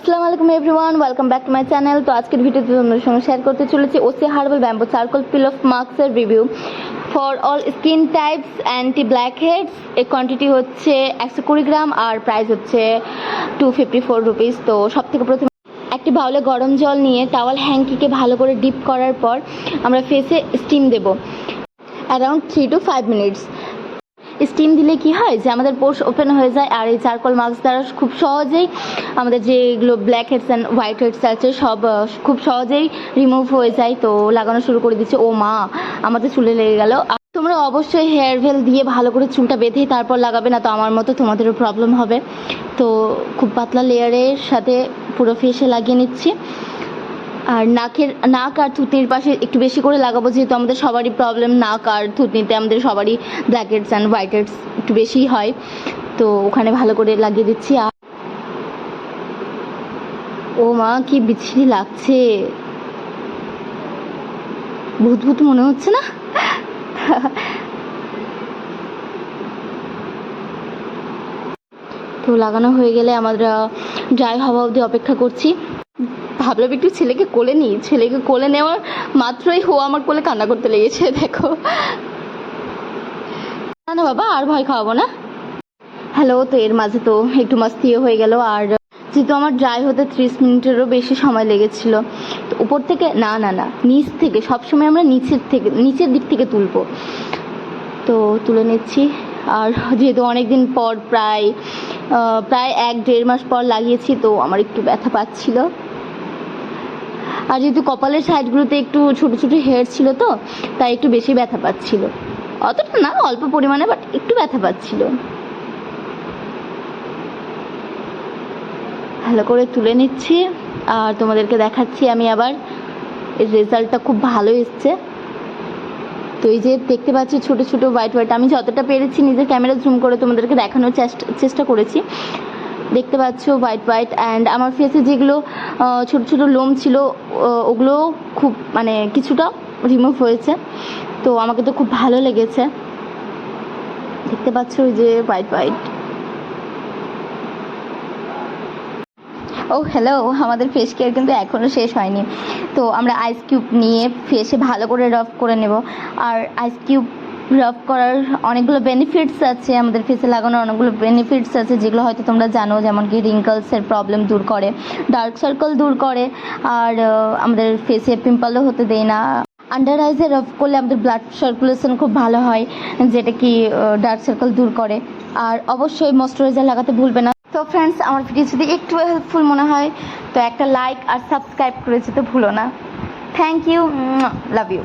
আসসালামু আলাইকুম everyone, welcome back to my channel. তো আজকের ভিডিওতে তোমাদের সঙ্গে শেয়ার করতে চলেছি OC herbal bamboo charcoal peel off মাস্কের review for all skin types anti blackheads. এর কোয়ান্টিটি হচ্ছে 120 গ্রাম আর প্রাইস হচ্ছে 254 রুপিস। তো সব থেকে প্রথমে একটি বাউলে গরম জল নিয়ে টাওয়াল হ্যাঙ্কিকে ভালো করে ডিপ করার পর আমরা ফেসে স্টিম দেব অ্যারাউন্ড 3 to 5 মিনিটস। স্টিম দিলে কি হয় যে আমাদের পোর্স ওপেন হয়ে যায়, আর এই চারকোল মাস্ক দ্বারা খুব সহজেই আমাদের যেগুলো blackheads and whiteheads আছে সব খুব সহজেই রিমুভ হয়ে যায়। তো লাগানো শুরু করে দিচ্ছে। ও মা, আমাদের চুলে লেগে গেল। তোমরা অবশ্যই হেয়ার ভেল দিয়ে ভালো করে চুলটা বেঁধে তারপর লাগাবে, না তো আমার মতো তোমাদেরও প্রবলেম হবে। তো খুব পাতলা লেয়ারের সাথে পুরো ফেসে লাগিয়ে নিচ্ছি। আর নাক আর থুতনির পাশে একটু বেশি করে লাগাবো, যেহেতু আমাদের সবারই প্রবলেম নাক আর থুতনিতে, আমাদের সবারই blackheads and whiteheads একটু বেশিই হয়। তো ওখানে ভালো করে লাগিয়ে দিচ্ছি। আর ও মা, কি বিচ্ছিরি লাগছে, ভূত ভূত মনে হচ্ছে না? তো লাগানো হয়ে গেলে আমরা ড্রাই হওয়া অবধি অপেক্ষা করছি। ভাবলাম একটু ছেলেকে কোলে নিই, ছেলেকে কোলে নেওয়ার মাত্রই ও আমার কোলে কান্না করতে লেগেছে। দেখো, না না বাবা, আর ভয় খাওয়াবো না। হ্যালো, তো এর মাঝে তো একটু মাস্তিও হয়ে গেল। আর যেহেতু আমার ড্রাই হতে 30 মিনিটেরও বেশি সময় লেগেছিল, তো উপর থেকে না না না নিচ থেকে, সবসময় আমরা নিচের দিক থেকে তুলবো। তো তুলে নিচ্ছি। আর যেহেতু অনেক দিন পর, প্রায় 1-1.5 মাস পর লাগিয়েছি, তো আমার একটু ব্যথা পাচ্ছিল। আর যেহেতু কপালের সাইডগুলোতে একটু ছোটো ছোটো হেয়ার ছিল, তো তাই একটু বেশি ব্যথা পাচ্ছিল। অতটা না, অল্প পরিমাণে, বাট একটু ব্যথা পাচ্ছিল। ভালো করে তুলে নিচ্ছি আর তোমাদেরকে দেখাচ্ছি আমি আবার। এর রেজাল্টটা খুব ভালো এসছে। তো এই যে দেখতে পাচ্ছি ছোটো ছোটো হোয়াইট হোয়াইট, আমি যতটা পেরেছি নিজের ক্যামেরা জুম করে তোমাদেরকে দেখানোর চেষ্টা করেছি। দেখতে পাচ্ছ হোয়াইট হোয়াইট। অ্যান্ড আমার ফেসে যেগুলো ছোটো ছোটো লোম ছিল, ওগুলো খুব মানে কিছুটা রিমুভ হয়েছে। তো আমাকে তো খুব ভালো লেগেছে। দেখতে পাচ্ছ ওই যে হোয়াইট হোয়াইট। ও হ্যালো, আমাদের ফেস কেয়ার কিন্তু এখনও শেষ হয়নি। তো আমরা আইস কিউব নিয়ে ফেসে ভালো করে রাব করে নেব। আর আইস কিউব রাব করার অনেকগুলো বেনিফিটস আছে, আমাদের ফেসে লাগানোর অনেকগুলো বেনিফিটস আছে, যেগুলো হয়তো তোমরা জানো। যেমন কি রিঙ্কলসের প্রবলেম দূর করে, ডার্ক সার্কেল দূর করে, আর আমাদের ফেসে পিম্পলও হতে দেয় না। আন্ডার আইসে রাব করলে আমাদের ব্লাড সার্কুলেশন খুব ভালো হয়, যেটা কি ডার্ক সার্কেল দূর করে। আর অবশ্যই ময়শ্চারাইজার লাগাতে ভুলবে না। তো ফ্রেন্ডস, আমার ভিডিও যদি একটু হেল্পফুল মনে হয় তো একটা লাইক আর সাবস্ক্রাইব করে যেতে ভুলো না। Thank you, love you.